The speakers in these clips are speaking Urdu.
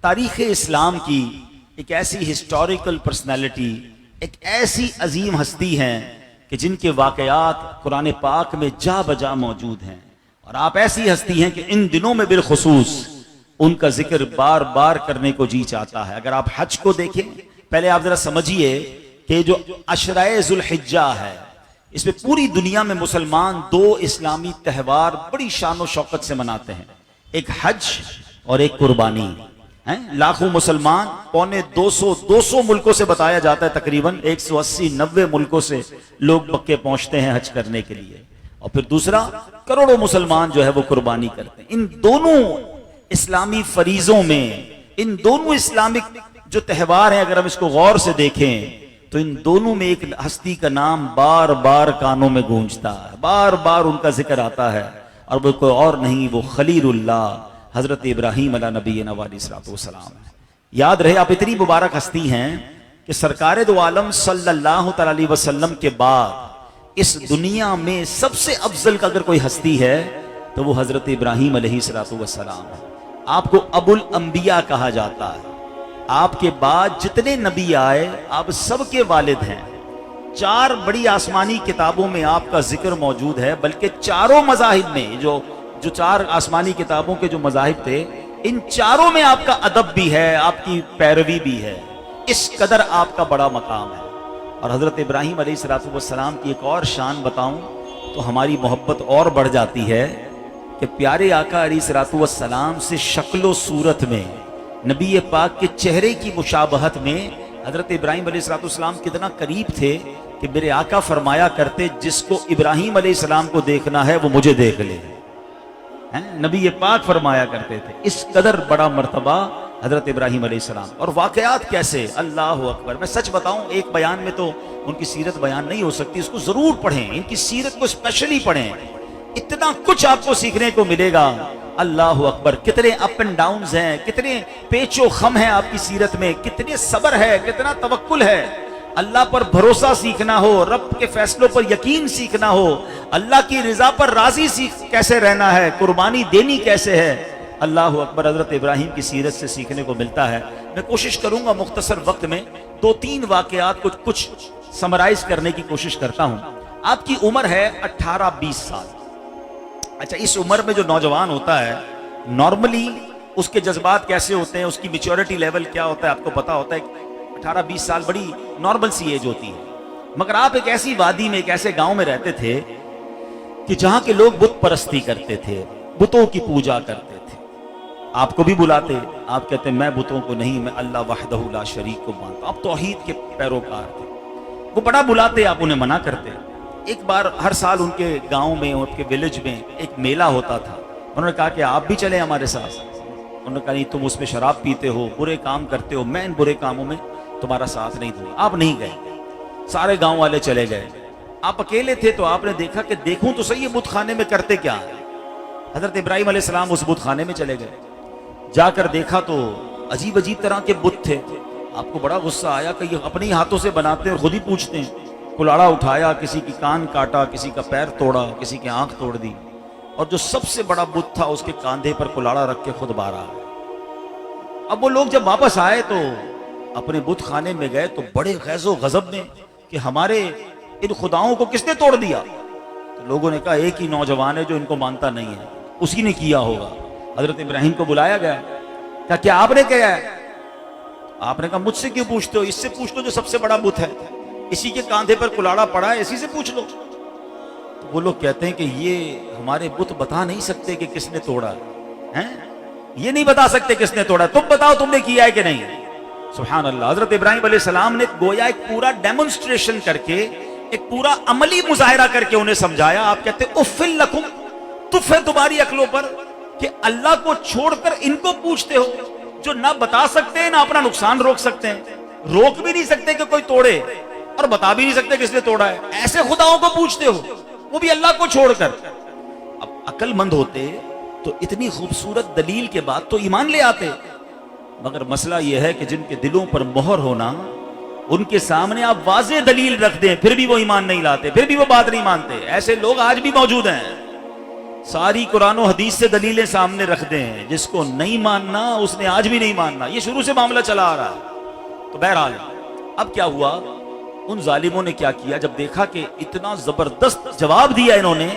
تاریخ اسلام کی ایک ایسی ہسٹوریکل پرسنالٹی، ایک ایسی عظیم ہستی ہیں کہ جن کے واقعات قرآن پاک میں جا بجا موجود ہیں، اور آپ ایسی ہستی ہیں کہ ان دنوں میں بالخصوص ان کا ذکر بار بار کرنے کو جی چاہتا ہے۔ اگر آپ حج کو دیکھیں، پہلے آپ ذرا سمجھیے کہ جو عشرہ ذو الحجہ ہے، اس میں پوری دنیا میں مسلمان دو اسلامی تہوار بڑی شان و شوکت سے مناتے ہیں، ایک حج اور ایک قربانی۔ لاکھوں مسلمان، پونے 200 ملکوں سے بتایا جاتا ہے، تقریباً 180-90 ملکوں سے لوگ مکے پہنچتے ہیں حج کرنے کے لیے، اور پھر دوسرا کروڑوں مسلمان جو ہے وہ قربانی کرتے ہیں۔ ان دونوں اسلامی فریضوں میں، ان دونوں اسلامک جو تہوار ہیں، اگر ہم اس کو غور سے دیکھیں تو ان دونوں میں ایک ہستی کا نام بار بار کانوں میں گونجتا ہے، بار بار ان کا ذکر آتا ہے، اور وہ کوئی اور نہیں، وہ خلیل اللہ حضرت ابراہیم علیہ نبینا علیہ الصلوۃ والسلام ہے۔ یاد رہے، آپ اتنی مبارک ہستی ہیں کہ سرکار دو عالم صلی اللہ تعالی علیہ وسلم کے بعد اس دنیا میں سب سے افضل کا اگر کوئی ہستی ہے تو وہ حضرت ابراہیم علیہ الصلوۃ والسلام ہے۔ آپ کو ابو الانبیاء کہا جاتا ہے۔ آپ کے بعد جتنے نبی آئے آپ سب کے والد ہیں۔ 4 بڑی آسمانی کتابوں میں آپ کا ذکر موجود ہے، بلکہ چاروں مذاہب میں جو 4 آسمانی کتابوں کے جو مذاہب تھے، ان چاروں میں آپ کا ادب بھی ہے، آپ کی پیروی بھی ہے، اس قدر آپ کا بڑا مقام ہے۔ اور حضرت ابراہیم علیہ الصلوۃ والسلام کی ایک اور شان بتاؤں تو ہماری محبت اور بڑھ جاتی ہے کہ پیارے آقا علیہ الصلوۃ والسلام سے شکل و صورت میں، نبی پاک کے چہرے کی مشابہت میں حضرت ابراہیم علیہ الصلوۃ والسلام کتنا قریب تھے کہ میرے آقا فرمایا کرتے، جس کو ابراہیم علیہ السلام کو دیکھنا ہے وہ مجھے دیکھ لے۔ نبی پاک فرمایا کرتے تھے، اس قدر بڑا مرتبہ حضرت ابراہیم علیہ السلام۔ اور واقعات کیسے، اللہ اکبر! میں سچ بتاؤں، ایک بیان میں تو ان کی سیرت بیان نہیں ہو سکتی، اس کو ضرور پڑھیں، ان کی سیرت کو اسپیشلی پڑھیں، اتنا کچھ آپ کو سیکھنے کو ملے گا۔ اللہ اکبر! کتنے اپ اینڈ ڈاؤنز ہیں، کتنے پیچ و خم ہیں آپ کی سیرت میں، کتنے صبر ہے، کتنا توکل ہے، اللہ پر بھروسہ سیکھنا ہو، رب کے فیصلوں پر یقین سیکھنا ہو، اللہ کی رضا پر راضی کیسے رہنا ہے، قربانی دینی کیسے ہے۔ اللہ اکبر! حضرت ابراہیم کی سیرت سے سیکھنے کو ملتا ہے۔ میں کوشش کروں گا مختصر وقت میں 2-3 واقعات کو کچھ سمرائز کرنے کی کوشش کرتا ہوں۔ آپ کی عمر ہے 18-20 سال۔ اچھا، اس عمر میں جو نوجوان ہوتا ہے، نارملی اس کے جذبات کیسے ہوتے ہیں، اس کی میچورٹی لیول کیا ہوتا ہے، آپ کو پتا ہوتا ہے۔ 18-20 سال بڑی نارمل سی ایج ہوتی ہے، مگر آپ ایک ایسی وادی میں، ایک ایسے گاؤں میں رہتے تھے کہ جہاں کے لوگ بت پرستی کرتے تھے، بتوں کی پوجا کرتے تھے۔ آپ کو بھی بلاتے، آپ کہتے ہیں میں بتوں کو نہیں، میں اللہ وحدہ لا شریک کو مانتا ہوں۔ آپ توحید کے پیروکار تھے، وہ بڑا بلاتے، آپ انہیں منع کرتے۔ ایک بار ہر سال ان کے گاؤں میں، ان کے ولیج میں ایک میلہ ہوتا تھا، انہوں نے کہا کہ آپ بھی چلیں ہمارے ساتھ۔ انہوں نے کہا نہیں، تم اس میں شراب پیتے ہو، برے کام کرتے ہو، میں ان برے کاموں میں تمہارا ساتھ نہیں دوں۔ آپ نہیں گئے، سارے گاؤں والے چلے گئے۔ آپ اکیلے تھے تو آپ نے دیکھا کہ دیکھوں تو صحیح بت خانے میں کرتے کیا ہے۔ حضرت ابراہیم علیہ السلام اس بت خانے میں چلے گئے، جا کر دیکھا تو عجیب عجیب طرح کے بت تھے۔ آپ کو بڑا غصہ آیا کہ یہ اپنے ہی ہاتھوں سے بناتے ہیں اور خود ہی پوچھتے ہیں۔ کلاڑا اٹھایا، کسی کی کان کاٹا، کسی کا پیر توڑا، کسی کی آنکھ توڑ دی، اور جو سب سے بڑا بت تھا اس کے کاندھے پر کلاڑا رکھ کے خود باہر آ گئے۔ اب وہ لوگ جب واپس آئے تو اپنے بت خانے میں گئے تو بڑے غیظ و غضب میں کہ ہمارے ان خداؤں کو کس نے توڑ دیا؟ تو لوگوں نے کہا ایک ہی نوجوان ہے جو ان کو مانتا نہیں ہے، اسی نے کیا ہوگا۔ حضرت ابراہیم کو بلایا گیا، کہا کیا آپ نے کیا ہے؟ آپ نے کہا مجھ سے کیوں پوچھتے ہو، اس سے پوچھ لو جو سب سے بڑا بت ہے، اسی کے کاندھے پر کلاڑا پڑا ہے، اسی سے پوچھ لو۔ تو وہ لوگ کہتے ہیں کہ یہ ہمارے بت بتا نہیں سکتے کہ کس نے توڑا ہے، یہ نہیں بتا سکتے کس نے توڑا، تم بتاؤ تم نے کیا ہے کہ نہیں۔ سبحان اللہ! حضرت ابراہیم علیہ السلام نے گویا ایک پورا ڈیمونسٹریشن کر کے، ایک پورا عملی مظاہرہ کر کے انہیں سمجھایا۔ آپ کہتے ہیں اف لکم، تف ہے تمہاری عقلوں پر کہ اللہ کو چھوڑ کر ان کو پوچھتے ہو جو نہ بتا سکتے ہیں، نہ اپنا نقصان روک سکتے ہیں، روک بھی نہیں سکتے کہ کوئی توڑے، اور بتا بھی نہیں سکتے کس نے توڑا ہے، ایسے خداؤں کو پوچھتے ہو، وہ بھی اللہ کو چھوڑ کر۔ اب عقل مند ہوتے تو اتنی خوبصورت دلیل کے بعد تو ایمان لے آتے، مگر مسئلہ یہ ہے کہ جن کے دلوں پر مہر ہونا، ان کے سامنے آپ واضح دلیل رکھ دیں پھر بھی وہ ایمان نہیں لاتے، پھر بھی وہ بات نہیں مانتے۔ ایسے لوگ آج بھی موجود ہیں، ساری قرآن و حدیث سے دلیلیں سامنے رکھ دیں، جس کو نہیں ماننا اس نے آج بھی نہیں ماننا، یہ شروع سے معاملہ چلا آ رہا ہے۔ تو بہرحال اب کیا ہوا، ان ظالموں نے کیا کیا، جب دیکھا کہ اتنا زبردست جواب دیا انہوں نے،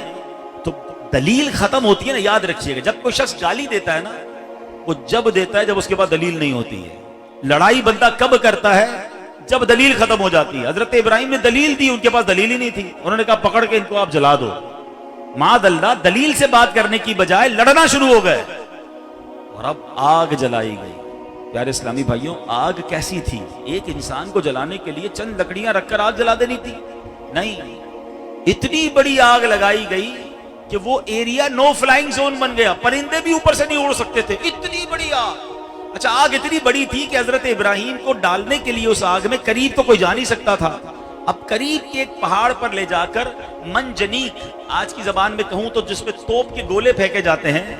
تو دلیل ختم ہوتی ہے نا، یاد رکھیے گا جب کوئی شخص گالی دیتا ہے نا، وہ جب دیتا ہے جب اس کے پاس دلیل نہیں ہوتی ہے۔ لڑائی بندہ کب کرتا ہے، جب دلیل ختم ہو جاتی ہے۔ حضرت ابراہیم نے دلیل دی، ان کے پاس دلیل ہی نہیں تھی، انہوں نے کہا پکڑ کے ان کو آپ جلا دو۔ معاذ اللہ، دلیل سے بات کرنے کی بجائے لڑنا شروع ہو گئے، اور اب آگ جلائی گئی۔ پیارے اسلامی بھائیوں، آگ کیسی تھی؟ ایک انسان کو جلانے کے لیے چند لکڑیاں رکھ کر آگ جلا دینی تھی؟ نہیں، اتنی بڑی آگ لگائی گئی کہ وہ ایریا نو فلائنگ زون بن گیا، پرندے بھی اوپر سے نہیں اڑ سکتے تھے، اتنی بڑی آگ۔ اچھا، آگ اتنی بڑی تھی کہ حضرت ابراہیم کو ڈالنے کے لیے اس آگ میں قریب تو کوئی جا نہیں سکتا تھا۔ اب قریب کے ایک پہاڑ پر لے جا کر منجنیق، آج کی زبان میں کہوں تو جس پہ توپ کے گولے پھینکے جاتے ہیں،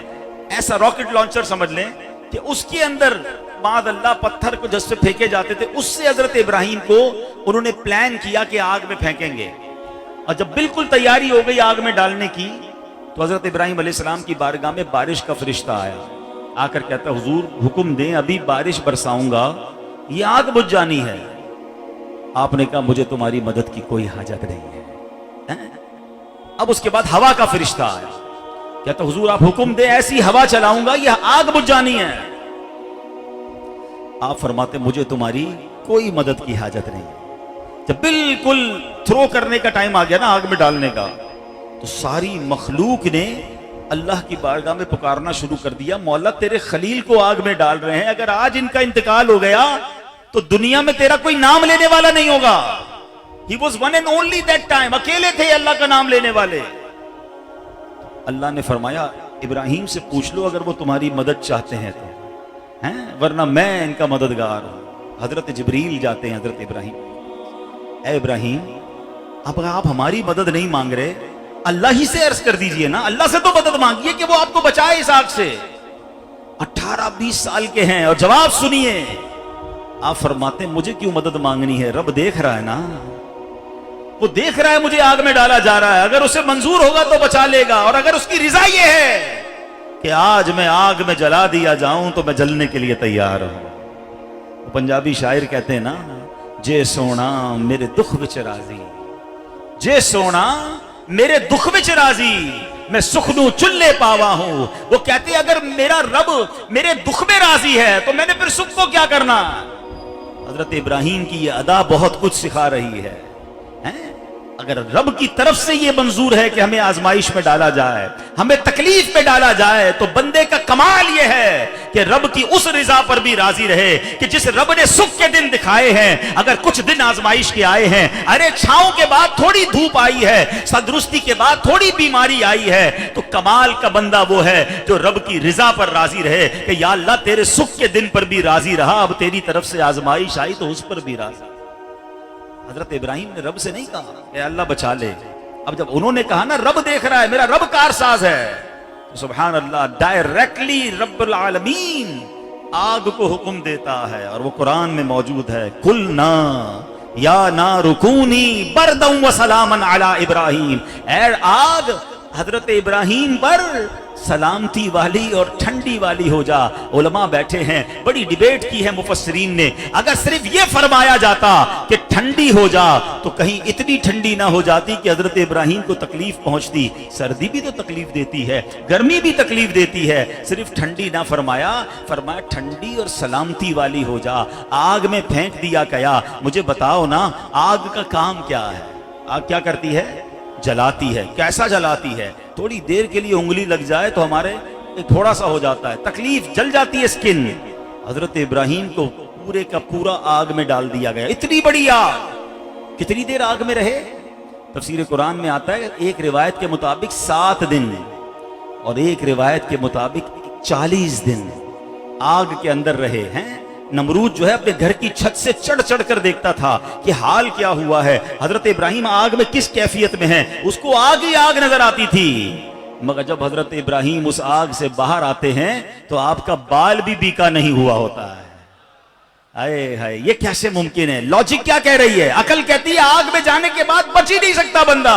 ایسا راکٹ لانچر سمجھ لیں کہ اس کے اندر معاذ اللہ پتھر کو جس سے پھینکے جاتے تھے، اس سے حضرت ابراہیم کو انہوں نے پلان کیا کہ آگ میں پھینکیں گے۔ اور جب بالکل تیاری ہو گئی آگ میں ڈالنے کی، تو حضرت ابراہیم علیہ السلام کی بارگاہ میں بارش کا فرشتہ آیا، آ کر کہتا حضور حکم دیں، ابھی بارش برساؤں گا، یہ آگ بجھ جانی ہے۔ آپ نے کہا مجھے تمہاری مدد کی کوئی حاجت نہیں ہے۔ اب اس کے بعد ہوا کا فرشتہ آیا، کہتا حضور آپ حکم دیں، ایسی ہوا چلاؤں گا یہ آگ بجھ جانی ہے۔ آپ فرماتے مجھے تمہاری کوئی مدد کی حاجت نہیں ہے۔ جب بالکل تھرو کرنے کا ٹائم آ گیا نا آگ میں ڈالنے کا، تو ساری مخلوق نے اللہ کی بارگاہ میں پکارنا شروع کر دیا، مولا تیرے خلیل کو آگ میں ڈال رہے ہیں، اگر آج ان کا انتقال ہو گیا تو دنیا میں تیرا کوئی نام لینے والا نہیں ہوگا۔ He was one and only that time، اکیلے تھے اللہ کا نام لینے والے۔ اللہ نے فرمایا ابراہیم سے پوچھ لو اگر وہ تمہاری مدد چاہتے ہیں تو، ورنہ میں ان کا مددگار ہوں۔ حضرت جبریل جاتے ہیں حضرت ابراہیم، اے ابراہیم اب آپ ہماری مدد نہیں مانگ رہے، اللہ ہی سے عرض کر دیجئے نا، اللہ سے تو مدد مانگیے کہ وہ آپ کو بچائے اس آگ سے۔ 18-20 سال کے ہیں اور جواب سنیے، آپ فرماتے ہیں مجھے کیوں مدد مانگنی ہے، رب دیکھ رہا ہے نا، وہ دیکھ رہا ہے مجھے آگ میں ڈالا جا رہا ہے، اگر اسے منظور ہوگا تو بچا لے گا، اور اگر اس کی رضا یہ ہے کہ آج میں آگ میں جلا دیا جاؤں تو میں جلنے کے لیے تیار ہوں۔ پنجابی شاعر کہتے ہیں نا، جے سونا میرے دکھ وچ راضی، جے سونا میرے دکھ وچ راضی، میں سخنو چلے پاوا ہوں۔ وہ کہتے ہیں اگر میرا رب میرے دکھ میں راضی ہے تو میں نے پھر سکھ کو کیا کرنا۔ حضرت ابراہیم کی یہ ادا بہت کچھ سکھا رہی ہے۔ اگر رب کی طرف سے یہ منظور ہے کہ ہمیں آزمائش میں ڈالا جائے، ہمیں تکلیف میں ڈالا جائے، تو بندے کا کمال یہ ہے کہ رب کی اس رضا پر بھی راضی رہے کہ جس رب نے سکھ کے دن دکھائے ہیں، اگر کچھ دن آزمائش کے آئے ہیں، ارے چھاؤں کے بعد تھوڑی دھوپ آئی ہے، تندرستی کے بعد تھوڑی بیماری آئی ہے، تو کمال کا بندہ وہ ہے جو رب کی رضا پر راضی رہے کہ یا اللہ تیرے سکھ کے دن پر بھی راضی رہا، اب تیری طرف سے آزمائش آئی تو اس پر بھی راضی۔ حضرت ابراہیم نے رب سے نہیں کہا کہ اللہ بچا لے، اب جب انہوں نے کہا نا رب دیکھ رہا ہے، میرا رب کارساز ہے، تو سبحان اللہ ڈائریکٹلی رب العالمین آگ کو حکم دیتا ہے، اور وہ قرآن میں موجود ہے، قلنا یا نار کونی بردا وسلاما علی ابراہیم، اے آگ حضرت ابراہیم پر سلامتی والی اور ٹھنڈی والی ہو جا۔ علماء بیٹھے ہیں، بڑی ڈیبیٹ کی ہے مفسرین نے، اگر صرف یہ فرمایا جاتا کہ ٹھنڈی ہو جا تو کہیں اتنی ٹھنڈی نہ ہو جاتی کہ حضرت ابراہیم کو تکلیف پہنچتی، سردی بھی تو تکلیف دیتی ہے، گرمی بھی تکلیف دیتی ہے، صرف ٹھنڈی نہ فرمایا، فرمایا ٹھنڈی اور سلامتی والی ہو جا، آگ میں پھینک دیا گیا۔ مجھے بتاؤ نا آگ کا کام کیا ہے؟ آگ کیا کرتی ہے؟ جلاتی ہے۔ کیسا جلاتی ہے؟ تھوڑی دیر کے لیے انگلی لگ جائے تو ہمارے تھوڑا سا ہو جاتا ہے، تکلیف، جل جاتی ہے اسکن۔ حضرت ابراہیم کو پورے کا پورا آگ میں ڈال دیا گیا، اتنی بڑی آگ، کتنی دیر آگ میں رہے؟ تفسیر قرآن میں آتا ہے ایک روایت کے مطابق 7 دن اور ایک روایت کے مطابق 40 دن آگ کے اندر رہے ہیں۔ نمرود جو ہے اپنے گھر کی چھت سے چڑھ چڑھ کر دیکھتا تھا کہ حال کیا ہوا ہے، حضرت ابراہیم آگ میں کس کیفیت میں ہیں، اس کو آگ ہی آگ نظر آتی تھی۔ مگر جب حضرت ابراہیم اس آگ سے باہر آتے ہیں تو آپ کا بال بھی بیکا نہیں ہوا ہوتا ہے۔ ہائے ہائے، یہ کیسے ممکن ہے؟ لاجک کیا کہہ رہی ہے؟ عقل کہتی ہے آگ میں جانے کے بعد بچ ہی نہیں سکتا بندہ،